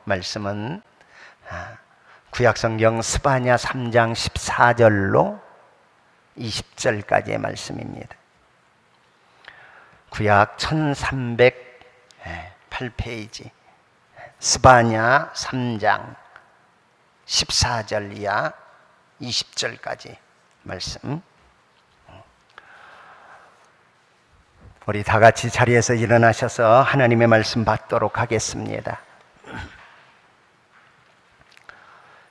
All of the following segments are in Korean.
말씀은 구약성경 스바냐 3장 14절로 20절까지의 말씀입니다. 구약 1308페이지 스바냐 3장 14절 이하 20절까지 말씀. 우리 다 같이 자리에서 일어나셔서 하나님의 말씀 받도록 하겠습니다.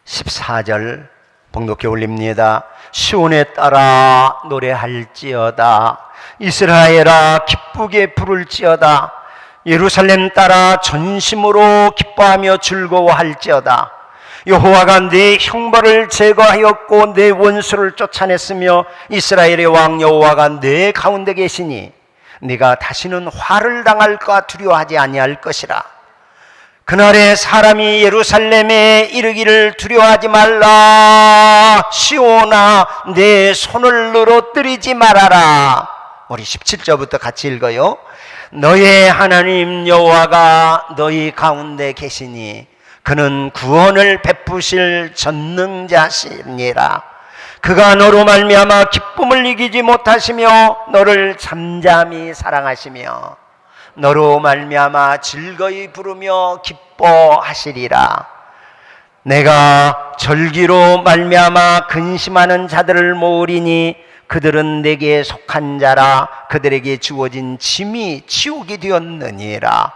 14절 봉독해 올립니다. 시온에 따라 노래할지어다. 이스라엘아 기쁘게 부를지어다. 예루살렘 따라 전심으로 기뻐하며 즐거워할지어다. 여호와가 내 형벌을 제거하였고 내 원수를 쫓아냈으며 이스라엘의 왕 여호와가 내 가운데 계시니 네가 다시는 화를 당할까 두려워하지 아니할 것이라. 그날에 사람이 예루살렘에 이르기를 두려워하지 말라. 시온아 내 손을 늘어뜨리지 말아라. 우리 17절부터 같이 읽어요. 너의 하나님 여호와가 너희 가운데 계시니 그는 구원을 베푸실 전능자시니라. 그가 너로 말미암아 기쁨을 이기지 못하시며 너를 잠잠히 사랑하시며 너로 말미암아 즐거이 부르며 기뻐하시리라. 내가 절기로 말미암아 근심하는 자들을 모으리니 그들은 내게 속한 자라. 그들에게 주어진 짐이 지옥이 되었느니라.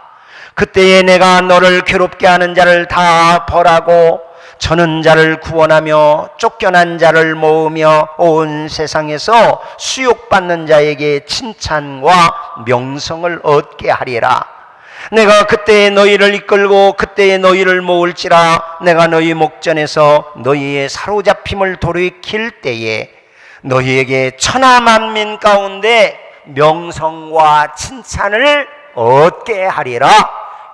그때에 내가 너를 괴롭게 하는 자를 다 벌하고 저는 자를 구원하며 쫓겨난 자를 모으며 온 세상에서 수욕받는 자에게 칭찬과 명성을 얻게 하리라. 내가 그때에 너희를 이끌고 그때에 너희를 모을지라. 내가 너희 목전에서 너희의 사로잡힘을 돌이킬 때에 너희에게 천하 만민 가운데 명성과 칭찬을 얻게 하리라.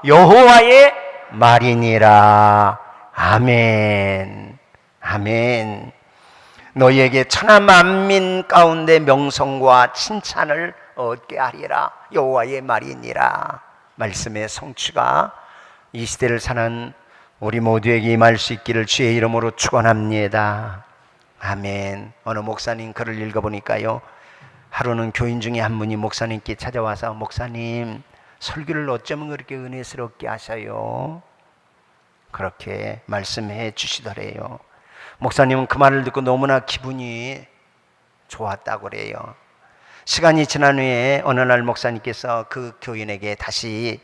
여호와의 말이니라. 아멘. 아멘. 너희에게 천하 만민 가운데 명성과 칭찬을 얻게 하리라. 여호와의 말이니라. 말씀의 성취가 이 시대를 사는 우리 모두에게 임할 수 있기를 주의 이름으로 축원합니다. 아멘. 어느 목사님 글을 읽어보니까요, 하루는 교인 중에 한 분이 목사님께 찾아와서 목사님 설교를 어쩌면 그렇게 은혜스럽게 하셔요? 그렇게 말씀해 주시더래요. 목사님은 그 말을 듣고 너무나 기분이 좋았다고 그래요. 시간이 지난 후에 어느 날 목사님께서 그 교인에게 다시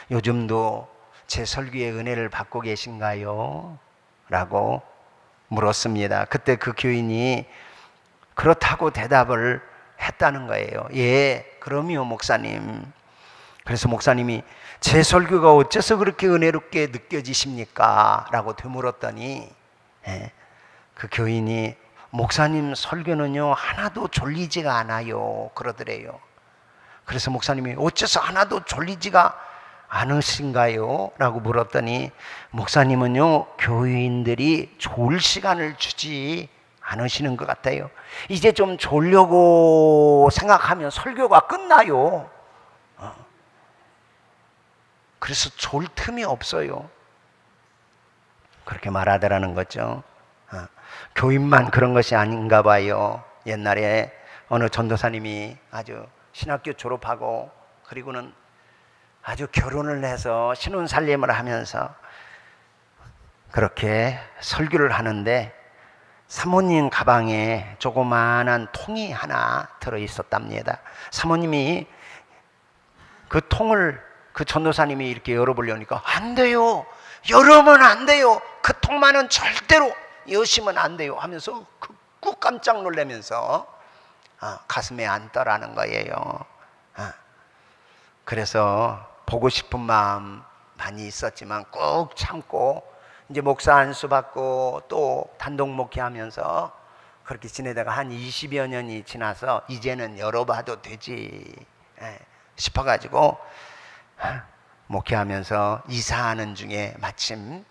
요즘도 제 설교의 은혜를 받고 계신가요? 라고 물었습니다. 그때 그 교인이 그렇다고 대답을 했다는 거예요. 예, 그럼요 목사님. 그래서 목사님이 제 설교가 어째서 그렇게 은혜롭게 느껴지십니까? 라고 되물었더니 그 교인이 목사님 설교는요 하나도 졸리지가 않아요 그러더래요. 그래서 목사님이 어째서 하나도 졸리지가 않으신가요? 라고 물었더니 목사님은요 교인들이 졸 시간을 주지 않으시는 것 같아요. 이제 좀 졸려고 생각하면 설교가 끝나요. 그래서 졸 틈이 없어요. 그렇게 말하더라는 거죠. 교인만 그런 것이 아닌가 봐요. 옛날에 어느 전도사님이 아주 신학교 졸업하고 그리고는 아주 결혼을 해서 신혼살림을 하면서 그렇게 설교를 하는데 사모님 가방에 조그마한 통이 하나 들어있었답니다. 사모님이 그 통을 그 전도사님이 이렇게 열어보려니까 안 돼요. 열으면 안 돼요. 그 통만은 절대로 여시면 안 돼요 하면서 꾹 깜짝 놀라면서 가슴에 앉더라는 거예요. 그래서 보고 싶은 마음 많이 있었지만 꾹 참고 이제 목사 안수 받고 또 단독 목회하면서 그렇게 지내다가 한 20여 년이 지나서 이제는 열어봐도 되지 싶어가지고 목회하면서 이사하는 중에 마침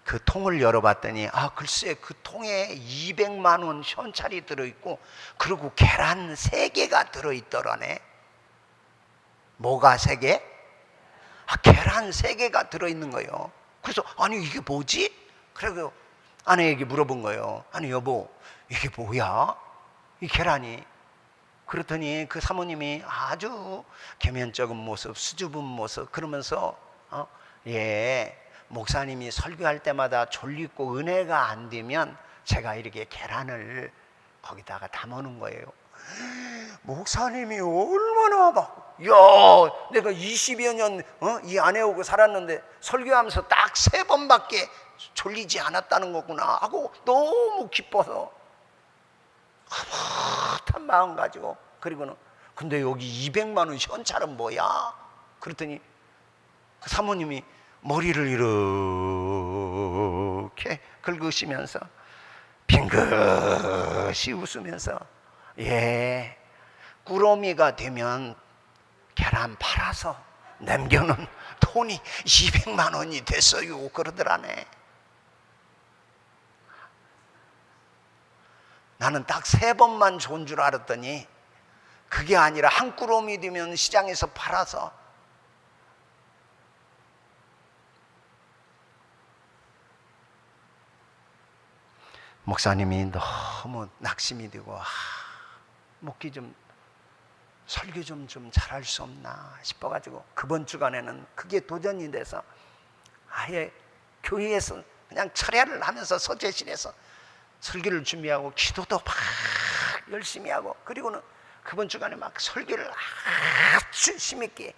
그 통을 열어봤더니 글쎄 그 통에 200만 원 현찰이 들어있고 그리고 계란 3개가 들어있더라네. 뭐가 3개? 계란 3개가 들어있는 거예요. 그래서 아니 이게 뭐지? 그래서 아내에게 물어본 거예요. 아니 여보 이게 뭐야? 이 계란이. 그랬더니 그 사모님이 아주 계면적인 모습, 수줍은 모습 그러면서 예, 목사님이 설교할 때마다 졸리고 은혜가 안 되면 제가 이렇게 계란을 거기다가 담아놓은 거예요. 목사님이 얼마나 막, 야, 내가 20여 년 이 아내하고 살았는데 설교하면서 딱 3번밖에 졸리지 않았다는 거구나 하고 너무 기뻐서 흐뭇한 마음 가지고, 그리고는 근데 여기 200만 원 현찰은 뭐야? 그랬더니 그 사모님이 머리를 이렇게 긁으시면서 빙긋이 웃으면서 예, 꾸러미가 되면 계란 팔아서 남겨놓은 돈이 200만 원이 됐어요 그러더라네. 나는 딱 3번만 좋은 줄 알았더니 그게 아니라 한 꾸러미 되면 시장에서 팔아서. 목사님이 너무 낙심이 되고 목기 좀 설교 좀 잘할 수 없나 싶어가지고 그번 주간에는 그게 도전이 돼서 아예 교회에서 그냥 철야를 하면서 서재실에서 설교를 준비하고 기도도 막 열심히 하고, 그리고는 그번 주간에 막 설교를 아주 심있게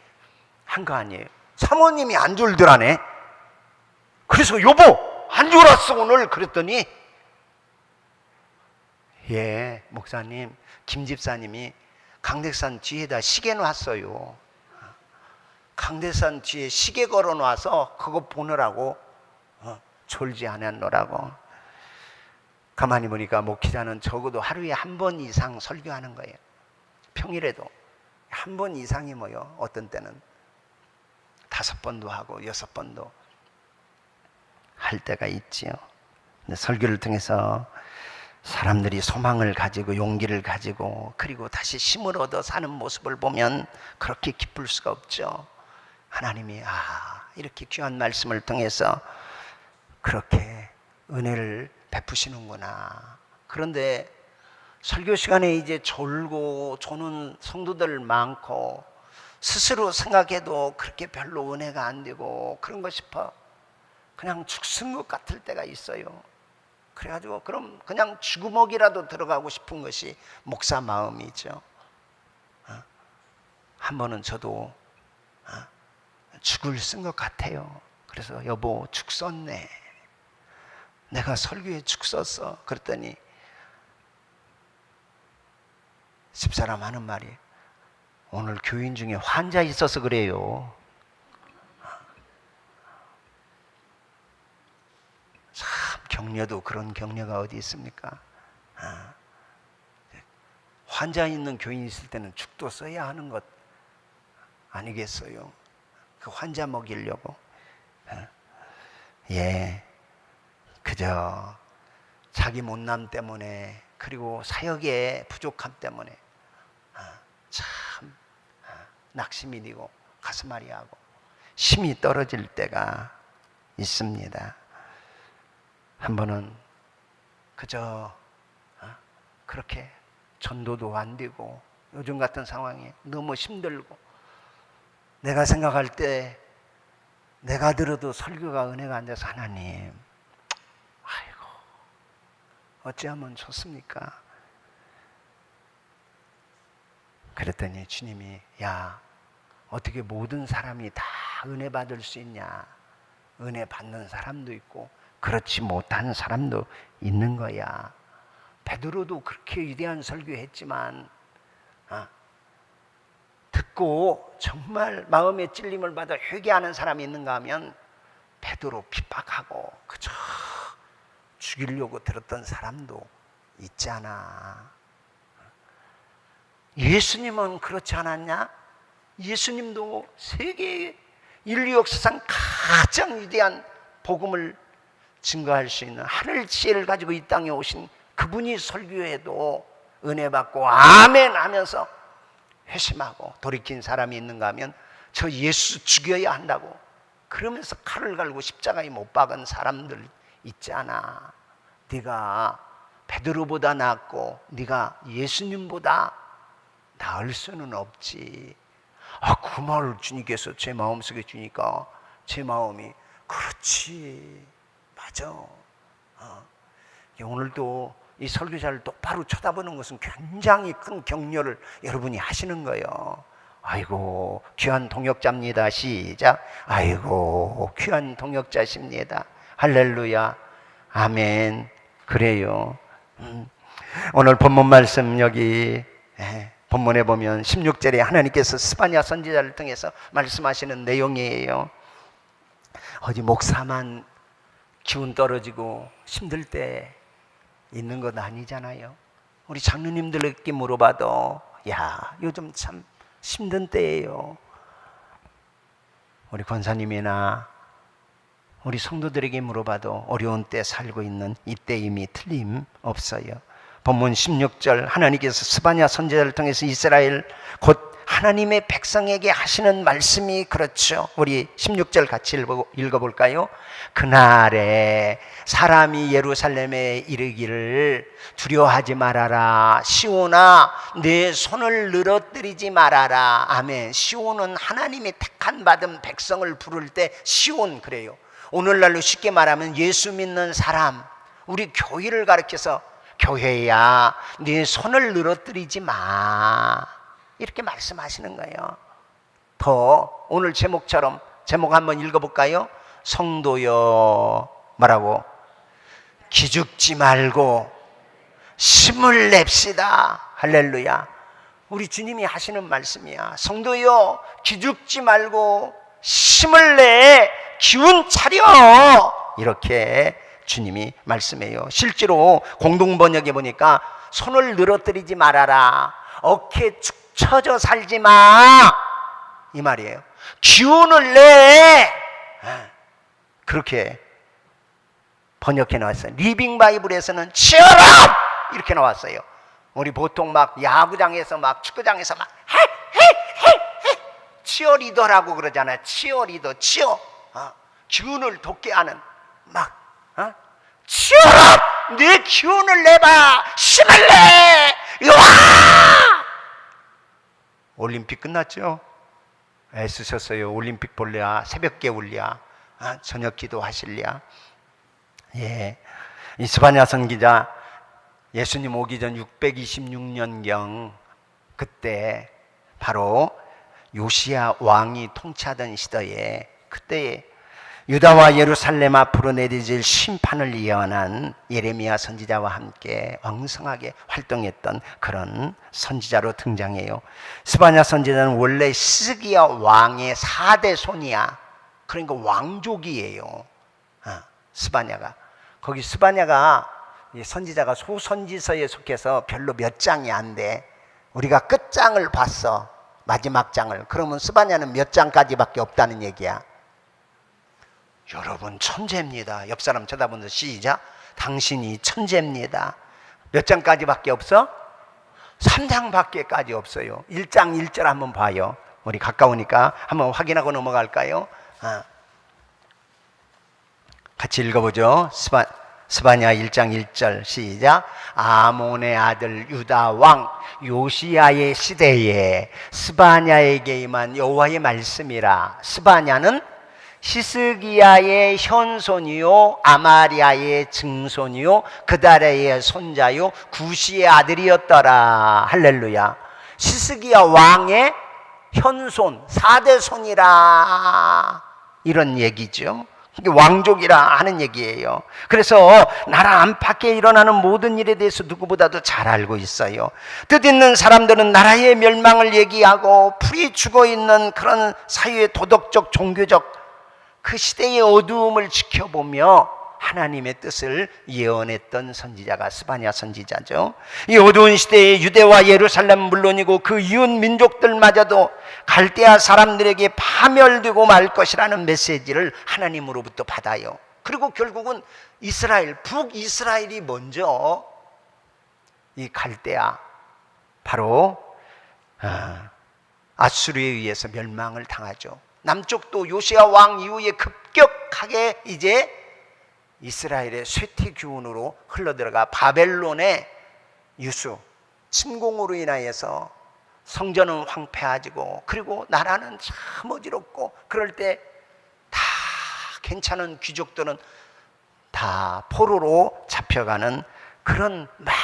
한 거 아니에요. 사모님이 안 졸더라네. 그래서 여보 안 졸았어 오늘 그랬더니 예, 목사님 김 집사님이 강대산 뒤에다 시계 놨어요. 강대산 뒤에 시계 걸어 놔서 그거 보느라고 졸지 않았노라고. 가만히 보니까 목회자는 적어도 하루에 1번 이상 설교하는 거예요. 평일에도 1번 이상이 뭐요? 어떤 때는 5번도 하고 6번도 할 때가 있지요. 근데 설교를 통해서 사람들이 소망을 가지고 용기를 가지고 그리고 다시 힘을 얻어 사는 모습을 보면 그렇게 기쁠 수가 없죠. 하나님이 이렇게 귀한 말씀을 통해서 그렇게 은혜를 베푸시는구나. 그런데 설교 시간에 이제 졸고 조는 성도들 많고 스스로 생각해도 그렇게 별로 은혜가 안 되고 그런 거 싶어 그냥 죽은 것 같을 때가 있어요. 그래가지고 그럼 그냥 쥐구멍이라도 들어가고 싶은 것이 목사 마음이죠. 한 번은 저도 죽을 쓴 것 같아요. 그래서 여보 죽 썼네. 내가 설교에 죽 썼어. 그랬더니 집사람 하는 말이 오늘 교인 중에 환자 있어서 그래요. 참 격려도 그런 격려가 어디 있습니까? 환자 있는 교인 있을 때는 죽도 써야 하는 것 아니겠어요? 그 환자 먹이려고. 예, 그저 자기 못남 때문에 그리고 사역의 부족함 때문에 참 낙심이 되고 가슴앓이 하고 힘이 떨어질 때가 있습니다. 한 번은 그저 그렇게 전도도 안 되고 요즘 같은 상황에 너무 힘들고 내가 생각할 때 내가 들어도 설교가 은혜가 안 돼서 하나님 아이고 어찌하면 좋습니까? 그랬더니 주님이 야 어떻게 모든 사람이 다 은혜 받을 수 있냐? 은혜 받는 사람도 있고 그렇지 못한 사람도 있는 거야. 베드로도 그렇게 위대한 설교했지만 듣고 정말 마음의 찔림을 받아 회개하는 사람이 있는가 하면 베드로 핍박하고 그저 죽이려고 들었던 사람도 있잖아. 예수님은 그렇지 않았냐? 예수님도 세계 인류 역사상 가장 위대한 복음을 증거할 수 있는 하늘 지혜를 가지고 이 땅에 오신 그분이 설교에도 은혜 받고 아멘 하면서 회심하고 돌이킨 사람이 있는가 하면 저 예수 죽여야 한다고 그러면서 칼을 갈고 십자가에 못 박은 사람들 있잖아. 네가 베드로보다 낫고 네가 예수님보다 나을 수는 없지. 그 말을 주님께서 제 마음속에 주니까 제 마음이 그렇지, 맞아. 오늘도 이 설교자를 똑바로 쳐다보는 것은 굉장히 큰 격려를 여러분이 하시는 거예요. 아이고 귀한 동역자입니다. 시작. 아이고 귀한 동역자십니다. 할렐루야. 아멘. 그래요. 오늘 본문 말씀 여기 본문에 보면 16절에 하나님께서 스바냐 선지자를 통해서 말씀하시는 내용이에요. 어디 목사만 기운 떨어지고 힘들 때 있는 것 아니잖아요. 우리 장로님들에게 물어봐도 야 요즘 참 힘든 때예요. 우리 권사님이나 우리 성도들에게 물어봐도 어려운 때 살고 있는 이때임이 틀림없어요. 본문 16절 하나님께서 스바냐 선지자를 통해서 이스라엘 곧 하나님의 백성에게 하시는 말씀이 그렇죠. 우리 16절 같이 읽어볼까요? 그날에 사람이 예루살렘에 이르기를 두려워하지 말아라. 시온아 내 손을 늘어뜨리지 말아라. 아멘. 시온은 하나님의 택한 받은 백성을 부를 때 시온 그래요. 오늘날로 쉽게 말하면 예수 믿는 사람, 우리 교회를 가르쳐서 교회야 네 손을 늘어뜨리지 마 이렇게 말씀하시는 거예요. 더 오늘 제목처럼 제목 한번 읽어볼까요? 성도여 뭐라고? 기죽지 말고 힘을 냅시다. 할렐루야. 우리 주님이 하시는 말씀이야. 성도여 기죽지 말고 힘을 내 기운 차려 이렇게 주님이 말씀해요. 실제로 공동번역에 보니까 손을 늘어뜨리지 말아라. 어깨 축 처져 살지 마 이 말이에요. 기운을 내 그렇게 번역해 나왔어요. 리빙 바이블에서는 치어라 이렇게 나왔어요. 우리 보통 막 야구장에서 막 축구장에서 막 치어리더라고 그러잖아요. 치어리더 치어 기운을 돋게 하는 막 치어라 내 기운을 내봐 힘을 내 와 올림픽 끝났죠? 애쓰셨어요. 올림픽 볼랴 새벽에 울랴 저녁 기도하실랴. 예, 이 스바냐 선지자 예수님 오기 전 626년경 그때 바로 요시야 왕이 통치하던 시대에 그때 유다와 예루살렘 앞으로 내려질 심판을 예언한 예레미야 선지자와 함께 왕성하게 활동했던 그런 선지자로 등장해요. 스바냐 선지자는 원래 시스기야 왕의 4대 손이야. 그러니까 왕족이에요. 스바냐가 거기 스바냐가 선지자가 소선지서에 속해서 별로 몇 장이 안 돼. 우리가 끝장을 봤어. 마지막 장을. 그러면 스바냐는 몇 장까지밖에 없다는 얘기야. 여러분 천재입니다. 옆 사람 쳐다보면서 시작. 당신이 천재입니다. 몇 장까지밖에 없어? 3장밖에까지 없어요. 1장 1절 한번 봐요. 우리 가까우니까 한번 확인하고 넘어갈까요? 같이 읽어보죠. 스바냐 1장 1절 시작. 아몬의 아들 유다 왕 요시야의 시대에 스바냐에게 임한 여호와의 말씀이라. 스바냐는 시스기야의 현손이요 아마리아의 증손이요 그다레의 손자요 구시의 아들이었더라. 할렐루야. 시스기야 왕의 현손 4대 손이라 이런 얘기죠. 이게 왕족이라 하는 얘기예요. 그래서 나라 안팎에 일어나는 모든 일에 대해서 누구보다도 잘 알고 있어요. 뜻있는 사람들은 나라의 멸망을 얘기하고 풀이 죽어있는 그런 사회의 도덕적 종교적 그 시대의 어두움을 지켜보며 하나님의 뜻을 예언했던 선지자가 스바냐 선지자죠. 이 어두운 시대에 유대와 예루살렘 물론이고 그 이웃 민족들마저도 갈대아 사람들에게 파멸되고 말 것이라는 메시지를 하나님으로부터 받아요. 그리고 결국은 이스라엘, 북이스라엘이 먼저 이 갈대아 바로 아수르에 의해서 멸망을 당하죠. 남쪽도 요시야 왕 이후에 급격하게 이제 이스라엘의 쇠퇴 기운으로 흘러들어가 바벨론의 유수, 침공으로 인하여서 성전은 황폐해지고, 그리고 나라는 참 어지럽고, 그럴 때 다 괜찮은 귀족들은 다 포로로 잡혀가는 그런 막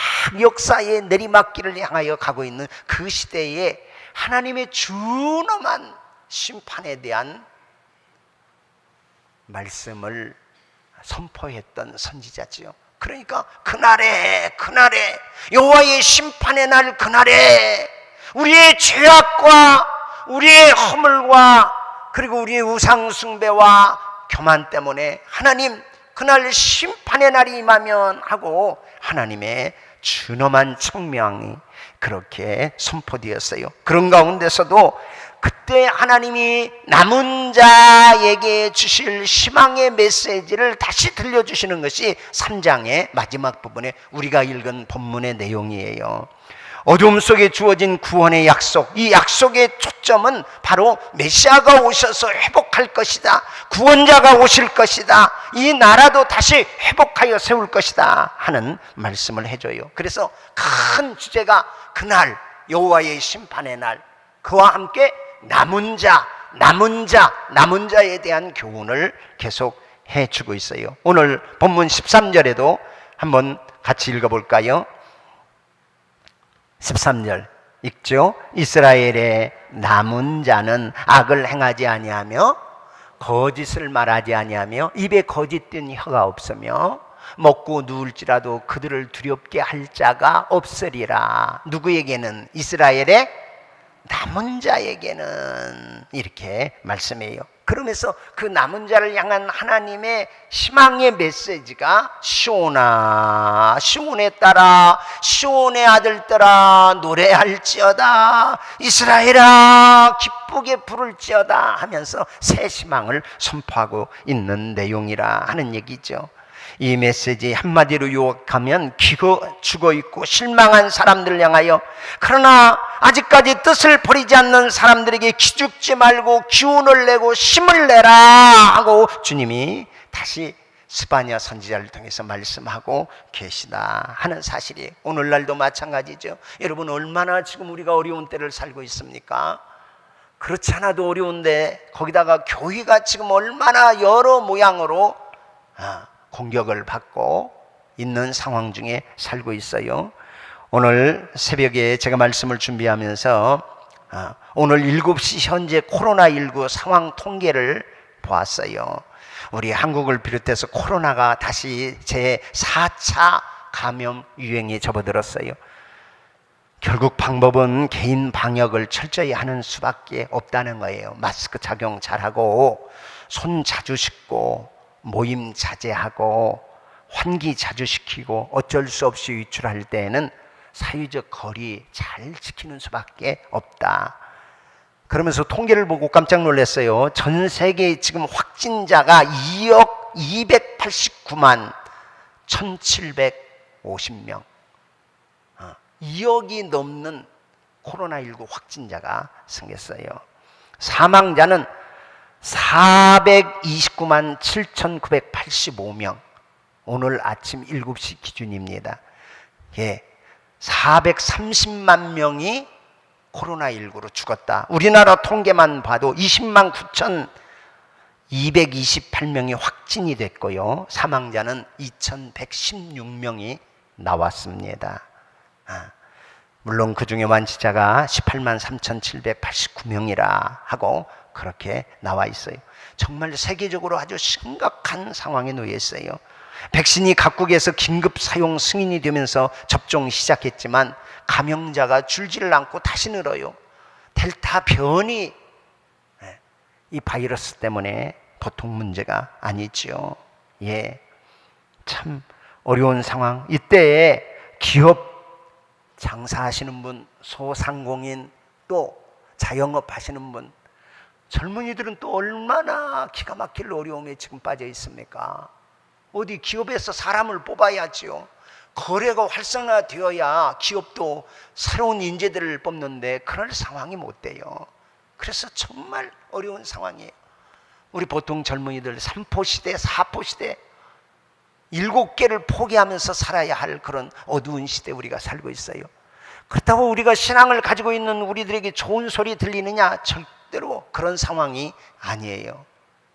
역사의 내리막길을 향하여 가고 있는 그 시대에 하나님의 준엄한 심판에 대한 말씀을 선포했던 선지자지요. 그러니까 그날에 여호와의 심판의 날, 그날에 우리의 죄악과 우리의 허물과 그리고 우리의 우상 숭배와 교만 때문에 하나님 그날 심판의 날이 임하면 하고 하나님의 준엄한 청명이 그렇게 선포되었어요. 그런 가운데서도 그때 하나님이 남은 자에게 주실 희망의 메시지를 다시 들려주시는 것이 3장의 마지막 부분에 우리가 읽은 본문의 내용이에요. 어둠 속에 주어진 구원의 약속, 이 약속의 초점은 바로 메시아가 오셔서 회복할 것이다, 구원자가 오실 것이다, 이 나라도 다시 회복하여 세울 것이다 하는 말씀을 해줘요. 그래서 큰 주제가 그날 여호와의 심판의 날, 그와 함께 남은 자에 대한 교훈을 계속 해주고 있어요. 오늘 본문 13절에도 한번 같이 읽어볼까요? 13절 읽죠. 이스라엘의 남은 자는 악을 행하지 아니하며 거짓을 말하지 아니하며 입에 거짓된 혀가 없으며 먹고 누울지라도 그들을 두렵게 할 자가 없으리라. 누구에게는? 이스라엘의 남은 자에게는 이렇게 말씀해요. 그러면서 그 남은 자를 향한 하나님의 희망의 메시지가 시온아, 시온에 따라, 시온의 아들들아 노래할지어다, 이스라엘아 기쁘게 부를지어다 하면서 새 희망을 선포하고 있는 내용이라 하는 얘기죠. 이 메시지 한마디로 요약하면 죽어있고 실망한 사람들을 향하여, 그러나 아직까지 뜻을 버리지 않는 사람들에게 기죽지 말고 기운을 내고 힘을 내라 하고 주님이 다시 스바냐 선지자를 통해서 말씀하고 계시다 하는 사실이 오늘날도 마찬가지죠. 여러분, 얼마나 지금 우리가 어려운 때를 살고 있습니까? 그렇지 않아도 어려운데 거기다가 교회가 지금 얼마나 여러 모양으로 공격을 받고 있는 상황 중에 살고 있어요. 오늘 새벽에 제가 말씀을 준비하면서 오늘 7시 현재 코로나19 상황 통계를 보았어요. 우리 한국을 비롯해서 코로나가 다시 제4차 감염 유행에 접어들었어요. 결국 방법은 개인 방역을 철저히 하는 수밖에 없다는 거예요. 마스크 착용 잘하고, 손 자주 씻고, 모임 자제하고, 환기 자주 시키고, 어쩔 수 없이 외출할 때에는 사회적 거리 잘 지키는 수밖에 없다. 그러면서 통계를 보고 깜짝 놀랐어요. 전 세계 지금 확진자가 2억 289만 1750명, 2억이 넘는 코로나19 확진자가 생겼어요. 사망자는 429만 7,985명, 오늘 아침 7시 기준입니다. 430만 명이 코로나19로 죽었다. 우리나라 통계만 봐도 20만 9,228명이 확진이 됐고요, 사망자는 2,116명이 나왔습니다. 물론 그 중에 완치자가 18만 3,789명이라 하고 그렇게 나와 있어요. 정말 세계적으로 아주 심각한 상황에 놓여 있어요. 백신이 각국에서 긴급 사용 승인이 되면서 접종이 시작했지만 감염자가 줄지를 않고 다시 늘어요. 델타 변이, 이 바이러스 때문에 보통 문제가 아니죠. 참 어려운 상황. 이때에 기업 장사하시는 분, 소상공인, 또 자영업 하시는 분, 젊은이들은 또 얼마나 기가 막힐 어려움에 지금 빠져 있습니까? 어디 기업에서 사람을 뽑아야지요. 거래가 활성화되어야 기업도 새로운 인재들을 뽑는데 그럴 상황이 못 돼요. 그래서 정말 어려운 상황이에요. 우리 보통 젊은이들 3포 시대, 4포 시대 7개를 포기하면서 살아야 할 그런 어두운 시대 우리가 살고 있어요. 그렇다고 우리가 신앙을 가지고 있는 우리들에게 좋은 소리 들리느냐? 절대로 그런 상황이 아니에요.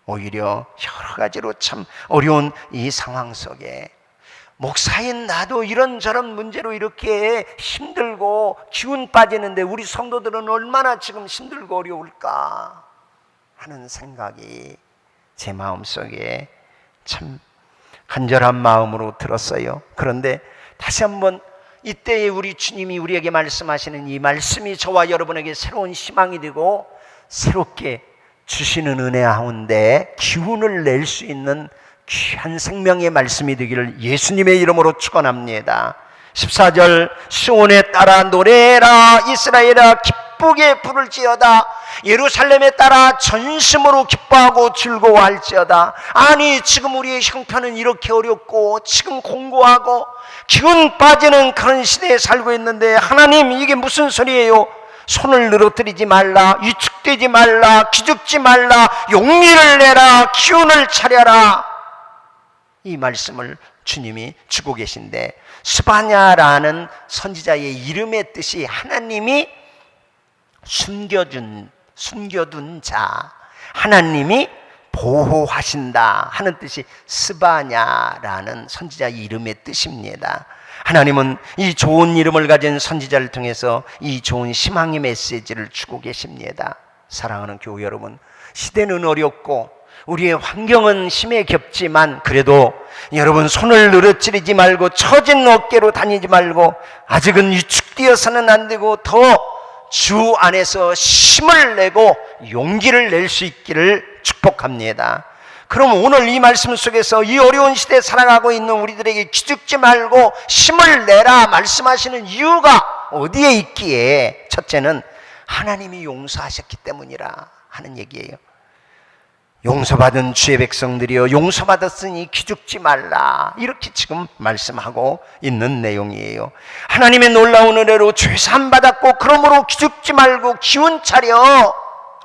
오히려 여러 가지로 참 어려운 이 상황 속에 목사인 나도 이런저런 문제로 이렇게 힘들고 기운 빠지는데 우리 성도들은 얼마나 지금 힘들고 어려울까 하는 생각이 제 마음속에 참 간절한 마음으로 들었어요. 그런데 다시 한번 이때에 우리 주님이 우리에게 말씀하시는 이 말씀이 저와 여러분에게 새로운 희망이 되고 새롭게 주시는 은혜 가운데 기운을 낼 수 있는 귀한 생명의 말씀이 되기를 예수님의 이름으로 축원합니다. 14절 시온에 따라 노래라 이스라엘아 기쁘게 부를지어다 예루살렘에 따라 전심으로 기뻐하고 즐거워할지어다. 아니 지금 우리의 형편은 이렇게 어렵고 지금 공고하고 기운 빠지는 그런 시대에 살고 있는데 하나님 이게 무슨 소리예요? 손을 늘어뜨리지 말라, 위축되지 말라, 기죽지 말라, 용기를 내라, 기운을 차려라. 이 말씀을 주님이 주고 계신데 스바냐라는 선지자의 이름의 뜻이 하나님이 숨겨둔 자, 하나님이 보호하신다 하는 뜻이 스바냐라는 선지자 이름의 뜻입니다. 하나님은 이 좋은 이름을 가진 선지자를 통해서 이 좋은 희망의 메시지를 주고 계십니다. 사랑하는 교우 여러분, 시대는 어렵고 우리의 환경은 힘에 겹지만 그래도 여러분 손을 늘어뜨리지 말고 처진 어깨로 다니지 말고 아직은 위축되어서는 안 되고 더 주 안에서 힘을 내고 용기를 낼 수 있기를 축복합니다. 그럼 오늘 이 말씀 속에서 이 어려운 시대에 살아가고 있는 우리들에게 기죽지 말고 힘을 내라 말씀하시는 이유가 어디에 있기에 첫째는 하나님이 용서하셨기 때문이라 하는 얘기예요. 용서받은 주의 백성들이여 용서받았으니 기죽지 말라 이렇게 지금 말씀하고 있는 내용이에요. 하나님의 놀라운 은혜로 죄사함 받았고 그러므로 기죽지 말고 기운 차려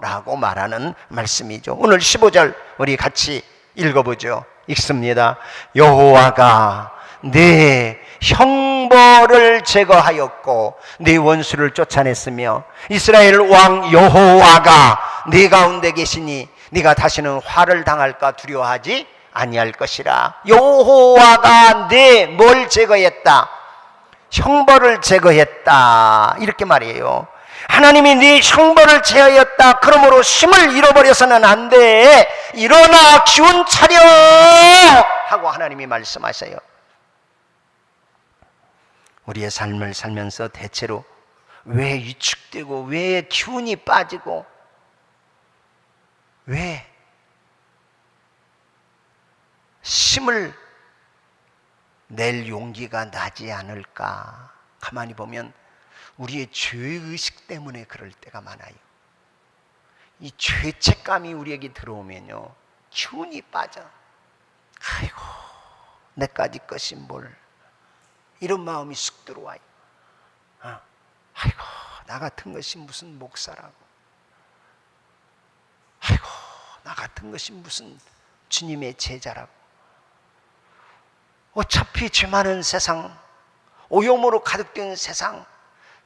라고 말하는 말씀이죠. 오늘 15절 우리 같이 읽어보죠. 읽습니다. 여호와가 내 형벌을 제거하였고 네 원수를 쫓아냈으며 이스라엘 왕 여호와가 네 가운데 계시니 네가 다시는 화를 당할까 두려워하지 아니할 것이라. 여호와가 네 뭘 제거했다? 형벌을 제거했다 이렇게 말이에요. 하나님이 네 형벌을 제하였다. 그러므로 힘을 잃어버려서는 안 돼. 일어나 기운 차려 하고 하나님이 말씀하셔요. 우리의 삶을 살면서 대체로 왜 위축되고 왜 기운이 빠지고 왜 힘을 낼 용기가 나지 않을까? 가만히 보면 우리의 죄의식 때문에 그럴 때가 많아요. 이 죄책감이 우리에게 들어오면요 기운이 빠져. 아이고 내까지 것이 뭘 이런 마음이 쑥 들어와요. 아이고 나 같은 것이 무슨 목사라고, 아이고 나 같은 것이 무슨 주님의 제자라고. 어차피 죄 많은 세상, 오염으로 가득된 세상,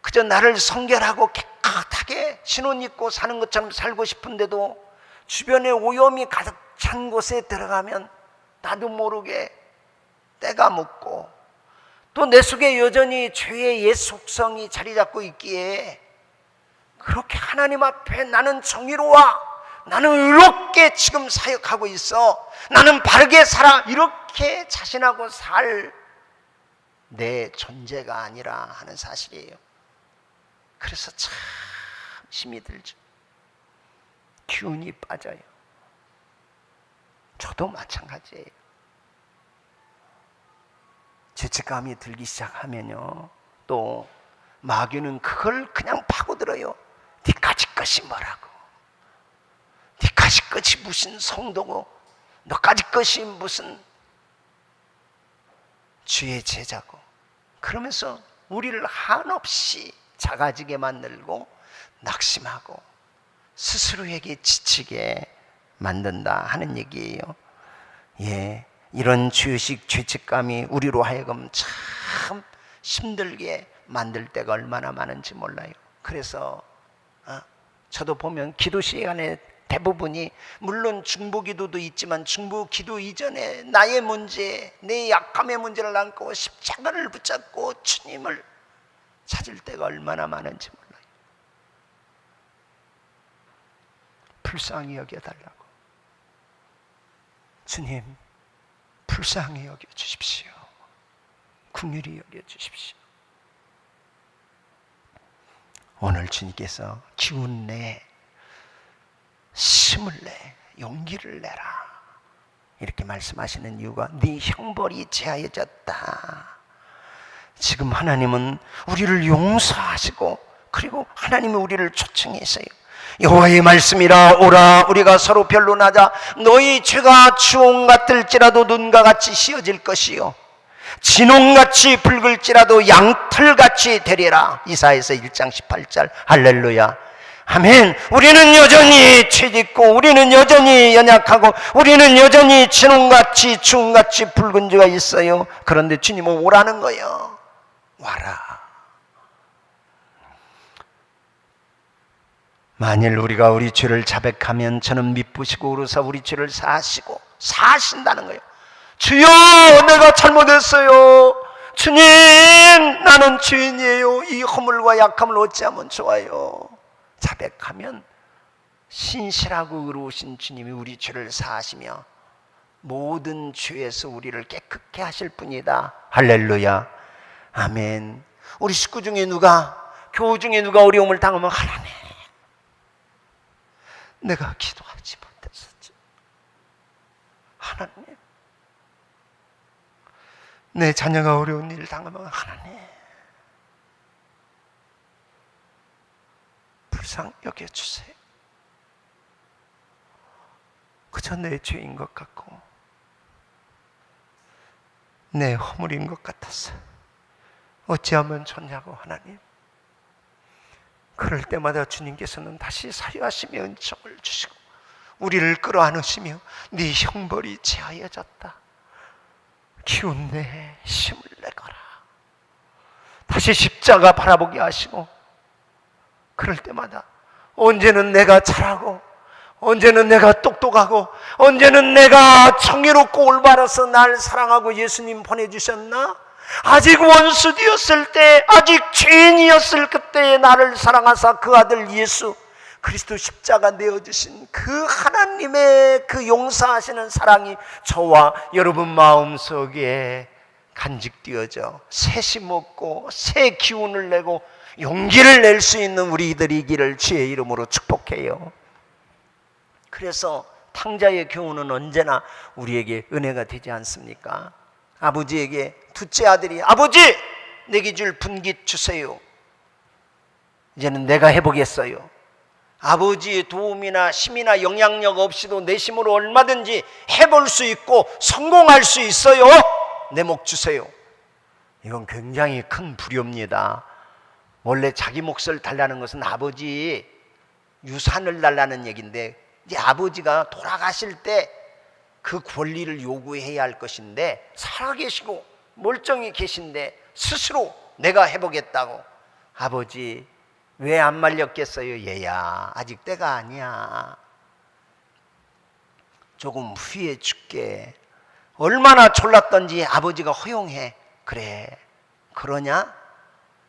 그저 나를 성결하고 깨끗하게 신혼 입고 사는 것처럼 살고 싶은데도 주변에 오염이 가득 찬 곳에 들어가면 나도 모르게 때가 묻고 또 내 속에 여전히 죄의 옛 속성이 자리 잡고 있기에 그렇게 하나님 앞에 나는 정의로워, 나는 의롭게 지금 사역하고 있어, 나는 바르게 살아, 이렇게 자신하고 살 내 존재가 아니라 하는 사실이에요. 그래서 참 힘이 들죠. 기운이 빠져요. 저도 마찬가지예요. 죄책감이 들기 시작하면요 또 마귀는 그걸 그냥 파고들어요. 니까지 것이 뭐라고, 니까지 것이 무슨 성도고, 너까지 것이 무슨 주의 제자고, 그러면서 우리를 한없이 작아지게 만들고 낙심하고 스스로에게 지치게 만든다 하는 얘기예요. 예, 이런 죄의식, 죄책감이 우리로 하여금 참 힘들게 만들 때가 얼마나 많은지 몰라요. 그래서 저도 보면 기도 시간에 대부분이, 물론 중보기도도 있지만 중보기도 이전에 나의 문제, 내 약함의 문제를 안고 십자가를 붙잡고 주님을 찾을 때가 얼마나 많은지 몰라요. 불쌍히 여겨달라고. 주님, 불쌍히 여겨주십시오. 긍휼히 여겨주십시오. 오늘 주님께서 기운 내, 힘을 내, 용기를 내라 이렇게 말씀하시는 이유가 네 형벌이 제하여졌다. 지금 하나님은 우리를 용서하시고, 그리고 하나님이 우리를 초청했어요. 여호와의 말씀이라 오라. 우리가 서로 변론하자. 너희 죄가 주홍 같을지라도 눈과 같이 씌어질 것이요 진홍같이 붉을지라도 양털같이 되리라. 이사야서 1장 18절. 할렐루야, 아멘. 우리는 여전히 죄짓고, 우리는 여전히 연약하고, 우리는 여전히 진홍같이 주홍같이 붉은 죄가 있어요. 그런데 주님은 오라는 거예요. 와라. 만일 우리가 우리 죄를 자백하면 저는 미쁘시고 그러사 우리 죄를 사하시고, 사하신다는 거예요. 주여, 내가 잘못했어요. 주님, 나는 죄인이에요. 이 허물과 약함을 어찌하면 좋아요. 자백하면 신실하고 의로우신 주님이 우리 죄를 사하시며 모든 죄에서 우리를 깨끗게 하실 분이다. 할렐루야, 아멘. 우리 식구 중에 누가, 교우 중에 누가 어려움을 당하면, 하나님, 내가 기도하지 못했었지. 하나님, 내 자녀가 어려운 일을 당하면, 하나님, 불쌍히 여겨주세요. 그저 내 죄인 것 같고 내 허물인 것 같아서 어찌하면 좋냐고. 하나님, 그럴 때마다 주님께서는 다시 사유하시며 은총을 주시고 우리를 끌어안으시며 네 형벌이 제하여졌다. 기운내, 힘을 내거라. 다시 십자가 바라보게 하시고, 그럴 때마다 언제는 내가 잘하고, 언제는 내가 똑똑하고, 언제는 내가 정의롭고 올바라서 날 사랑하고 예수님 보내주셨나? 아직 원수되었을 때, 아직 죄인이었을 그때에 나를 사랑하사 그 아들 예수 그리스도 십자가 내어주신 그 하나님의 그 용서하시는 사랑이 저와 여러분 마음속에 간직되어져 새 힘 얻고 새 기운을 내고 용기를 낼 수 있는 우리들이기를 주의 이름으로 축복해요. 그래서 탕자의 교훈은 언제나 우리에게 은혜가 되지 않습니까? 아버지에게 둘째 아들이, 아버지, 내게 줄 분깃 주세요. 이제는 내가 해보겠어요. 아버지의 도움이나 힘이나 영향력 없이도 내 힘으로 얼마든지 해볼 수 있고 성공할 수 있어요. 내 목 주세요. 이건 굉장히 큰 불효입니다. 원래 자기 몫을 달라는 것은 아버지 유산을 달라는 얘기인데, 이제 아버지가 돌아가실 때 그 권리를 요구해야 할 것인데, 살아계시고 멀쩡히 계신데 스스로 내가 해보겠다고. 아버지, 왜 안 말렸겠어요? 얘야, 아직 때가 아니야. 조금 후에 줄게. 얼마나 졸랐던지 아버지가 허용해. 그래, 그러냐?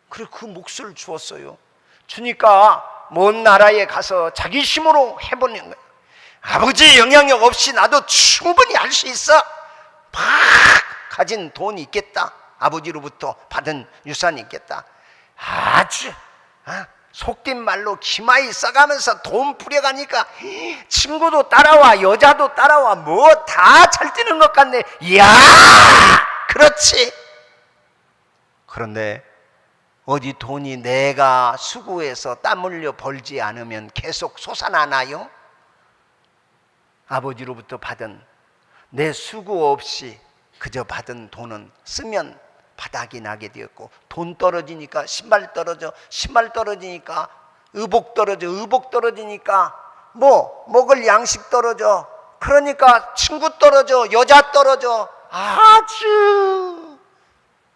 그래, 그 몫을 주었어요. 주니까 먼 나라에 가서 자기 힘으로 해보는 거예요. 아버지 영향력 없이 나도 충분히 할 수 있어. 막 가진 돈이 있겠다. 아버지로부터 받은 유산이 있겠다. 아주 속된 말로 기마이 써가면서 돈 부려가니까 친구도 따라와, 여자도 따라와, 뭐 다 잘 뛰는 것 같네. 이야, 그렇지. 그런데 어디 돈이 내가 수고해서 땀 흘려 벌지 않으면 계속 솟아나나요? 아버지로부터 받은, 내 수고 없이 그저 받은 돈은 쓰면 바닥이 나게 되었고, 돈 떨어지니까 신발 떨어져, 신발 떨어지니까 의복 떨어져. 의복 떨어지니까 먹을 양식 떨어져. 그러니까 친구 떨어져. 여자 떨어져. 아주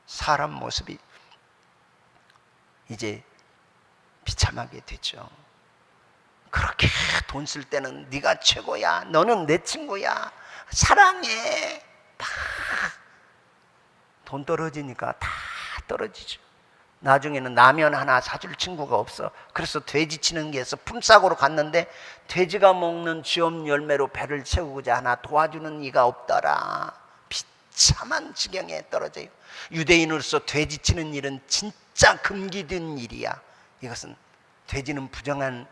사람 모습이 이제 비참하게 되죠. 그렇게 돈 쓸 때는 네가 최고야. 너는 내 친구야. 사랑해. 막 돈 떨어지니까 다 떨어지죠. 나중에는 라면 하나 사줄 친구가 없어. 그래서 돼지 치는 게에서 품삯으로 갔는데 돼지가 먹는 쥐엄 열매로 배를 채우고자 하나 도와주는 이가 없더라. 비참한 지경에 떨어져요. 유대인으로서 돼지 치는 일은 진짜 금기된 일이야. 이것은 돼지는 부정한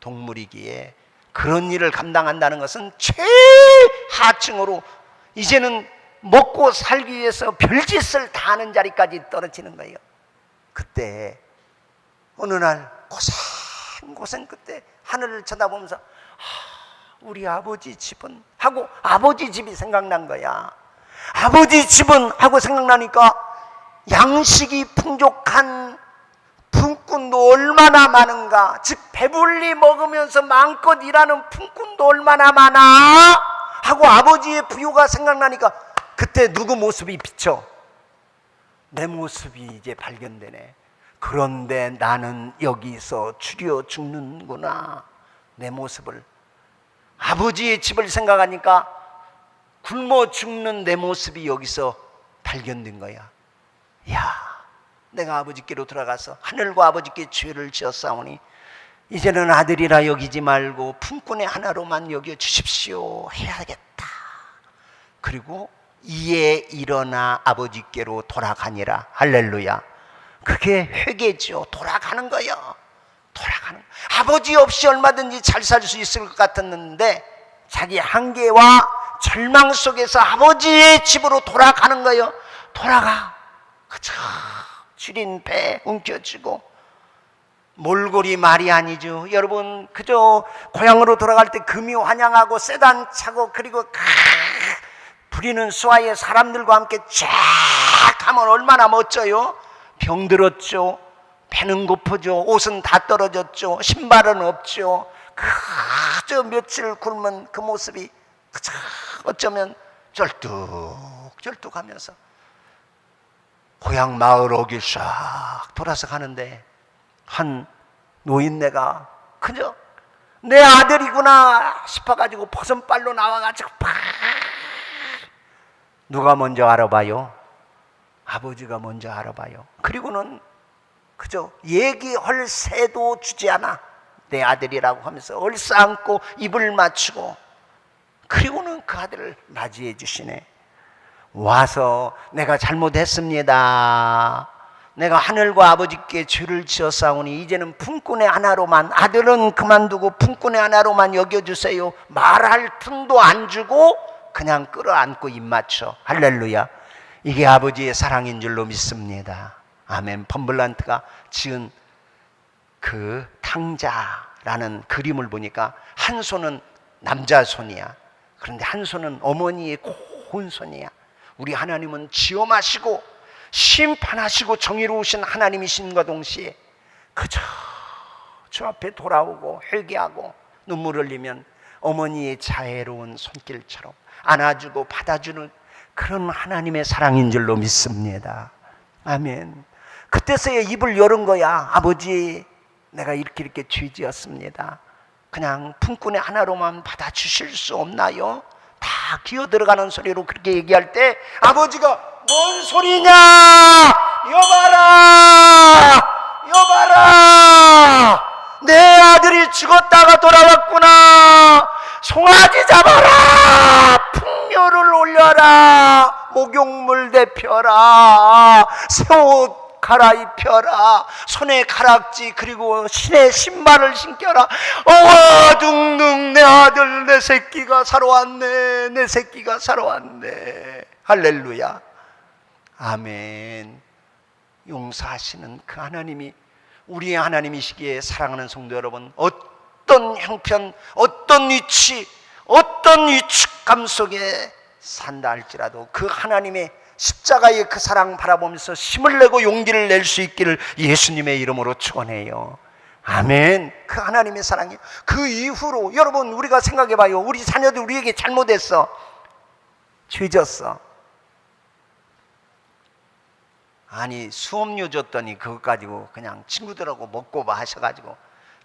동물이기에 그런 일을 감당한다는 것은 최하층으로 이제는 먹고 살기 위해서 별짓을 다 하는 자리까지 떨어지는 거예요. 그때 어느 날 고생 끝에 하늘을 쳐다보면서 우리 아버지 집은 하고 아버지 집이 생각난 거야. 아버지 집은 하고 생각나니까 양식이 풍족한 품꾼도 얼마나 많은가. 즉 배불리 먹으면서 마음껏 일하는 품꾼도 얼마나 많아 하고 아버지의 부유가 생각나니까 그때 누구 모습이 비쳐? 내 모습이 이제 발견되네. 그런데 나는 여기서 추려 죽는구나. 내 모습을, 아버지의 집을 생각하니까 굶어 죽는 내 모습이 여기서 발견된 거야. 야, 내가 아버지께로 돌아가서 하늘과 아버지께 죄를 지었사오니 이제는 아들이라 여기지 말고 품꾼의 하나로만 여겨주십시오 해야겠다. 그리고 이에 일어나 아버지께로 돌아가니라. 할렐루야. 그게 회개죠. 돌아가는 거예요. 돌아가는. 아버지 없이 얼마든지 잘 살 수 있을 것 같았는데 자기 한계와 절망 속에서 아버지의 집으로 돌아가는 거예요. 돌아가. 그저 줄인 배 움켜쥐고 몰골이 말이 아니죠. 여러분, 그저 고향으로 돌아갈 때 금이 환영하고 세단 차고 그리고 부리는 수하에 사람들과 함께 쫙 하면 얼마나 멋져요. 병들었죠. 배는 고프죠. 옷은 다 떨어졌죠. 신발은 없죠. 그저 며칠 굶은 그 모습이 그저 어쩌면 절뚝절뚝하면서 고향 마을 오길 싹 돌아서 가는데 한 노인네가 그저 내 아들이구나 싶어가지고 버선발로 나와가지고 팍. 누가 먼저 알아봐요? 아버지가 먼저 알아봐요. 그리고는 그저 얘기할 새도 주지 않아. 내 아들이라고 하면서 얼싸안고 입을 맞추고 그리고는 그 아들을 맞이해 주시네. 와서 내가 잘못했습니다. 내가 하늘과 아버지께 죄를 지었사오니 이제는 품꾼의 하나로만, 아들은 그만두고 품꾼의 하나로만 여겨주세요. 말할 틈도 안 주고 그냥 끌어안고 입 맞춰. 할렐루야. 이게 아버지의 사랑인 줄로 믿습니다. 아멘. 펌블란트가 지은 그 탕자라는 그림을 보니까 한 손은 남자 손이야. 그런데 한 손은 어머니의 고운 손이야. 우리 하나님은 지엄하시고 심판하시고 정의로우신 하나님이신과 동시에 그저 저 앞에 돌아오고 회개하고 눈물 흘리면 어머니의 자애로운 손길처럼 안아주고 받아주는 그런 하나님의 사랑인 줄로 믿습니다. 아멘. 그때서야 입을 열은 거야. 아버지, 내가 이렇게 죄지었습니다. 그냥 품꾼의 하나로만 받아주실 수 없나요? 다 기어 들어가는 소리로 그렇게 얘기할 때 아버지가 뭔 소리냐? 여봐라! 여봐라! 내 아들이 죽었다가 돌아왔구나! 송아지 잡아라! 풍요를 올려라! 목욕물 데펴라! 새옷 갈아입혀라. 손에 가락지 그리고 신의 신발을 신겨라. 어와둥둥 내 아들 내 새끼가 살아왔네. 내 새끼가 살아왔네. 할렐루야. 아멘. 용서하시는 그 하나님이 우리의 하나님이시기에 사랑하는 성도 여러분, 어떤 형편, 어떤 위치, 어떤 위축감 속에 산다 할지라도 그 하나님의 십자가의 그 사랑 바라보면서 힘을 내고 용기를 낼 수 있기를 예수님의 이름으로 축원해요. 아멘. 그 하나님의 사랑이 그 이후로 여러분 우리가 생각해 봐요. 우리 자녀들 우리에게 잘못했어. 죄졌어. 아니 수업료 줬더니 그것 가지고 그냥 친구들하고 먹고 마셔가지고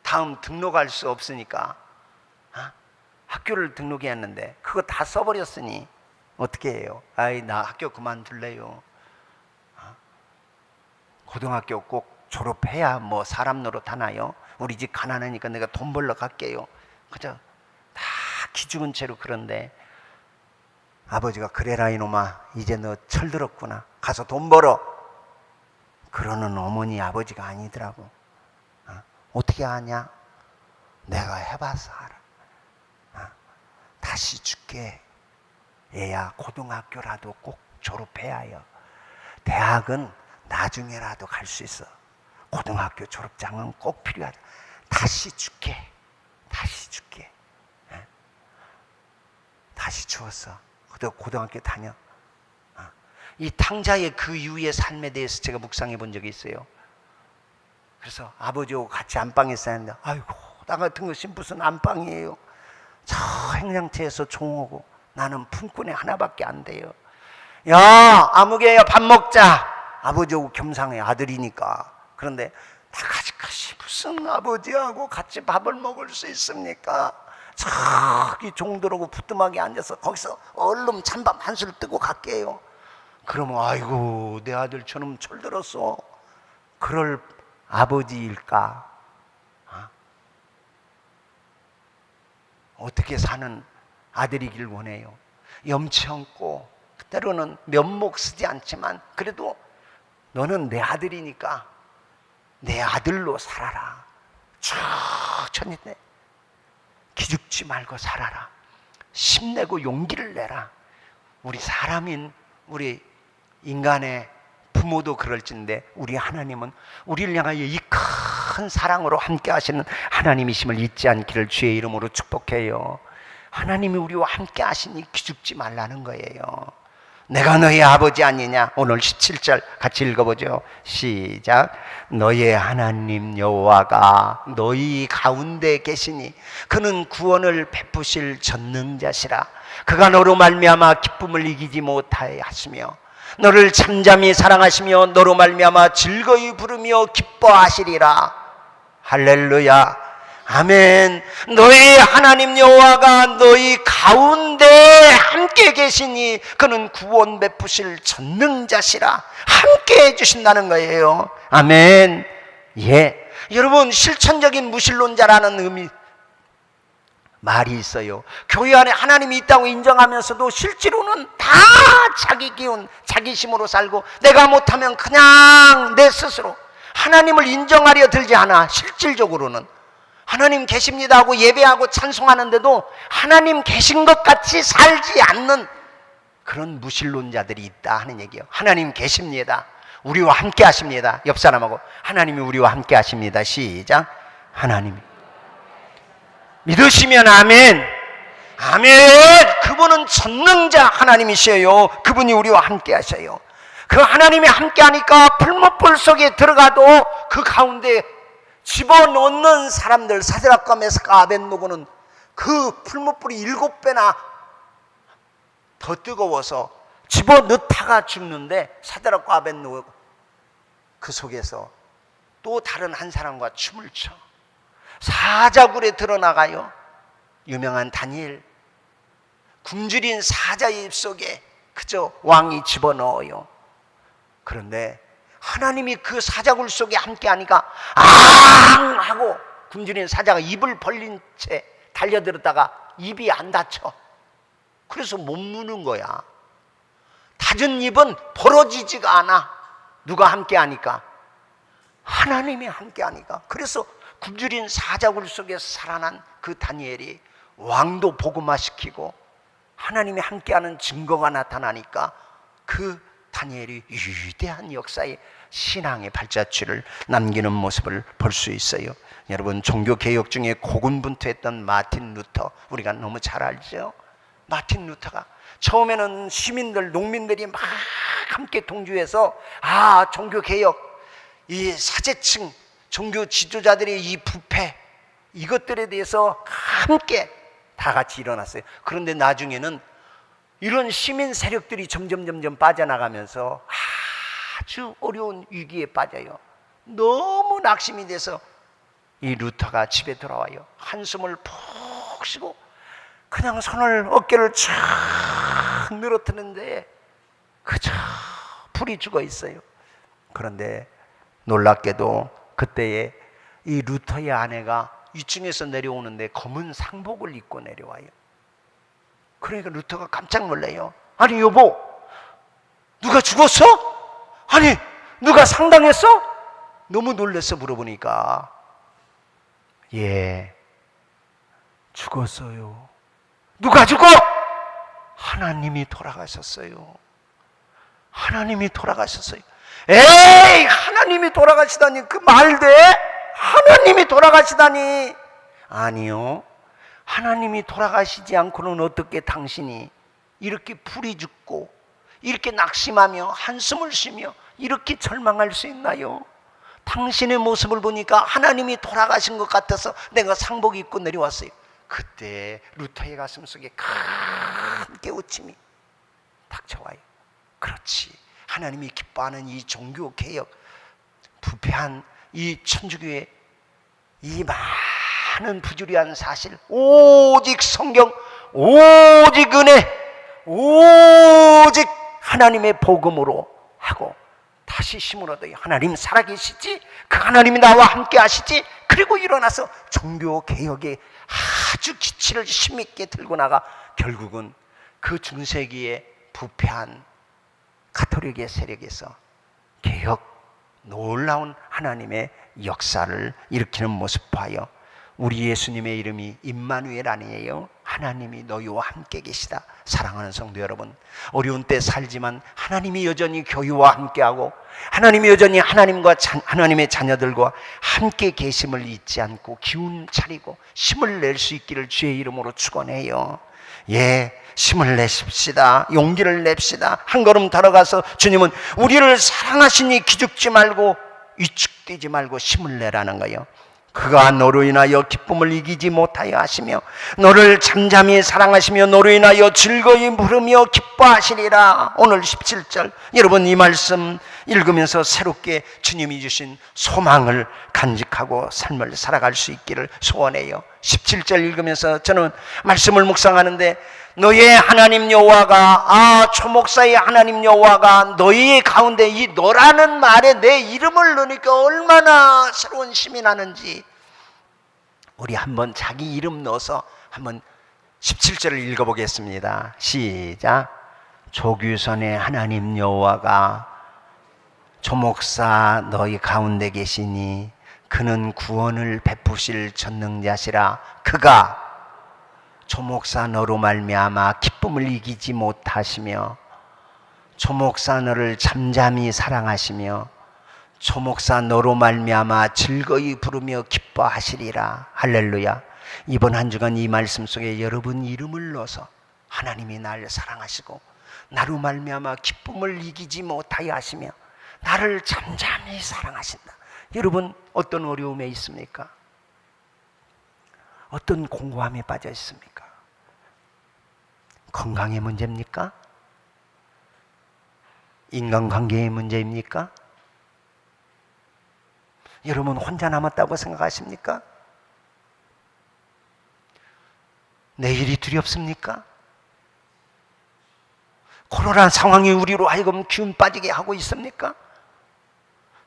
다음 등록할 수 없으니까 학교를 등록해야 했는데 그거 다 써버렸으니 어떻게 해요? 아이 나 학교 그만둘래요. 고등학교 꼭 졸업해야 뭐 사람 노릇 하나요? 우리 집 가난하니까 내가 돈 벌러 갈게요. 그저 다 기죽은 채로. 그런데 아버지가 그래라 이놈아 이제 너 철들었구나 가서 돈 벌어 그러는 어머니 아버지가 아니더라고. 어떻게 하냐? 내가 해봐서 알아. 다시 줄게. 얘야 고등학교라도 꼭 졸업해야 해요. 대학은 나중에라도 갈 수 있어. 고등학교 졸업장은 꼭 필요하다. 다시 줄게. 다시 줄게. 다시 주었어. 그때 고등학교 다녀. 이 탕자의 그 이후의 삶에 대해서 제가 묵상해 본 적이 있어요. 그래서 아버지하고 같이 안방에서 했는데 아이고 나 같은 것이 무슨 안방이에요. 저 행장체에서 종오고 나는 품꾼이 하나밖에 안 돼요. 야 아무개야 밥 먹자. 아버지하고 겸상해 아들이니까. 그런데 다 같이 무슨 아버지하고 같이 밥을 먹을 수 있습니까? 저기 종들하고 부뚜막에 앉아서 거기서 얼른 찬밥 한술 뜨고 갈게요. 그러면 아이고 내 아들처럼 철들었어. 그럴 아버지일까? 어떻게 사는 아들이길 원해요? 염치 없고 때로는 면목 쓰지 않지만 그래도 너는 내 아들이니까 내 아들로 살아라. 천천히 내 기죽지 말고 살아라. 힘내고 용기를 내라. 우리 사람인 우리 인간의 부모도 그럴진데 우리 하나님은 우리를 향하여 이 큰 사랑으로 함께 하시는 하나님이심을 잊지 않기를 주의 이름으로 축복해요. 하나님이 우리와 함께 하시니 기죽지 말라는 거예요. 내가 너의 아버지 아니냐? 오늘 17절 같이 읽어보죠. 시작. 너의 하나님 여호와가 너희 가운데 계시니 그는 구원을 베푸실 전능자시라. 그가 너로 말미암아 기쁨을 이기지 못하게 하시며 너를 잠잠히 사랑하시며 너로 말미암아 즐거이 부르며 기뻐하시리라. 할렐루야. 아멘. 너희 하나님 여호와가 너희 가운데 함께 계시니 그는 구원 베푸실 전능자시라. 함께 해주신다는 거예요. 아멘. 예. 여러분 실천적인 무신론자라는 의미 말이 있어요. 교회 안에 하나님이 있다고 인정하면서도 실제로는 다 자기 기운, 자기 힘으로 살고 내가 못하면 그냥 내 스스로 하나님을 인정하려 들지 않아. 실질적으로는 하나님 계십니다 하고 예배하고 찬송하는데도 하나님 계신 것 같이 살지 않는 그런 무신론자들이 있다 하는 얘기예요. 하나님 계십니다. 우리와 함께 하십니다. 옆 사람하고 하나님이 우리와 함께 하십니다. 시작. 하나님이 믿으시면 아멘. 아멘. 그분은 전능자 하나님이셔요. 그분이 우리와 함께 하셔요. 그 하나님이 함께 하니까 풀무불 속에 들어가도 그 가운데 집어넣는 사람들, 사드락과 메삭과 아벳노고는 그 풀무불이 7배나 더 뜨거워서 집어넣다가 죽는데 사드락과 아벳노고 그 속에서 또 다른 한 사람과 춤을 춰 사자굴에 드러나가요. 유명한 다니엘 굶주린 사자의 입속에 그저 왕이 집어넣어요. 그런데 하나님이 그 사자굴 속에 함께 하니까 앙 하고 굶주린 사자가 입을 벌린 채 달려들었다가 입이 안 닫혀. 그래서 못 무는 거야. 닫은 입은 벌어지지가 않아. 누가 함께 하니까? 하나님이 함께 하니까. 그래서 굶주린 사자굴 속에서 살아난 그 다니엘이 왕도 복음화시키고 하나님이 함께하는 증거가 나타나니까 그 다니엘이 위대한 역사의 신앙의 발자취를 남기는 모습을 볼 수 있어요. 여러분 종교개혁 중에 고군분투했던 마틴 루터 우리가 너무 잘 알죠. 마틴 루터가 처음에는 시민들 농민들이 막 함께 동조해서 종교개혁 이 사제층 종교 지도자들의 이 부패, 이것들에 대해서 함께 다 같이 일어났어요. 그런데 나중에는 이런 시민 세력들이 점점 빠져나가면서 아주 어려운 위기에 빠져요. 너무 낙심이 돼서 이 루터가 집에 돌아와요. 한숨을 푹 쉬고 그냥 손을 어깨를 쫙 늘어뜨는데 그저 불이 죽어 있어요. 그런데 놀랍게도 그때에 이 루터의 아내가 2층에서 내려오는데 검은 상복을 입고 내려와요. 그러니까 루터가 깜짝 놀라요. 아니 여보, 누가 죽었어? 아니 누가 상당했어? 너무 놀라서 물어보니까 예, 죽었어요. 누가 죽어? 하나님이 돌아가셨어요. 하나님이 돌아가셨어요. 에이, 하나님이 돌아가시다니 그 말 돼? 하나님이 돌아가시다니. 아니요, 하나님이 돌아가시지 않고는 어떻게 당신이 이렇게 불이 죽고 이렇게 낙심하며 한숨을 쉬며 이렇게 절망할 수 있나요? 당신의 모습을 보니까 하나님이 돌아가신 것 같아서 내가 상복 입고 내려왔어요. 그때 루터의 가슴 속에 큰 깨우침이 닥쳐와요. 그렇지, 하나님이 기뻐하는 이 종교개혁, 부패한 이 천주교의 이 많은 부조리한 사실, 오직 성경, 오직 은혜, 오직 하나님의 복음으로 하고 다시 힘을 얻어요. 하나님 살아계시지? 그 하나님이 나와 함께 하시지? 그리고 일어나서 종교개혁에 아주 기치를 힘있게 들고 나가 결국은 그 중세기의 부패한 가톨릭의 세력에서 개혁, 놀라운 하나님의 역사를 일으키는 모습 봐요. 우리 예수님의 이름이 임마누엘 아니에요? 하나님이 너희와 함께 계시다. 사랑하는 성도 여러분, 어려운 때 살지만 하나님이 여전히 교회와 함께하고 하나님이 여전히 하나님의 자녀들과 함께 계심을 잊지 않고 기운 차리고 힘을 낼 수 있기를 주의 이름으로 축원해요. 예, 힘을 내십시다. 용기를 냅시다. 한 걸음 걸어가서 주님은 우리를 사랑하시니 기죽지 말고 위축되지 말고 힘을 내라는 거예요. 그가 너로 인하여 기쁨을 이기지 못하여 하시며 너를 잠잠히 사랑하시며 너로 인하여 즐거이 부르며 기뻐하시리라. 오늘 17절 여러분 이 말씀 읽으면서 새롭게 주님이 주신 소망을 간직하고 삶을 살아갈 수 있기를 소원해요. 17절 읽으면서 저는 말씀을 묵상하는데 너의 하나님 여호와가 초목사의 하나님 여호와가 너희 가운데 이 너라는 말에 내 이름을 넣으니까 얼마나 새로운 힘이 나는지 우리 한번 자기 이름 넣어서 한번 17절을 읽어보겠습니다. 시작. 조규선의 하나님 여호와가 초목사 너희 가운데 계시니 그는 구원을 베푸실 전능자시라. 그가 초목사 너로 말미암아 기쁨을 이기지 못하시며 초목사 너를 잠잠히 사랑하시며 초목사 너로 말미암아 즐거이 부르며 기뻐하시리라. 할렐루야. 이번 한 주간 이 말씀 속에 여러분 이름을 넣어서 하나님이 날 사랑하시고 나로 말미암아 기쁨을 이기지 못하여 하시며 나를 잠잠히 사랑하신다. 여러분 어떤 어려움에 있습니까? 어떤 공고함에 빠져 있습니까? 건강의 문제입니까? 인간관계의 문제입니까? 여러분 혼자 남았다고 생각하십니까? 내일이 두렵습니까? 코로나 상황이 우리로 하여금 기운 빠지게 하고 있습니까?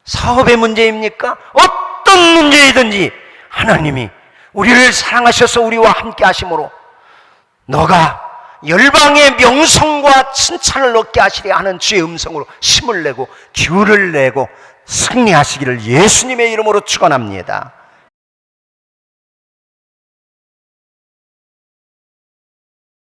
사업의 문제입니까? 어떤 문제이든지 하나님이 우리를 사랑하셔서 우리와 함께 하심으로 너가 열방의 명성과 칭찬을 얻게 하시려 하는 주의 음성으로 힘을 내고 기운을 내고 승리하시기를 예수님의 이름으로 축원합니다.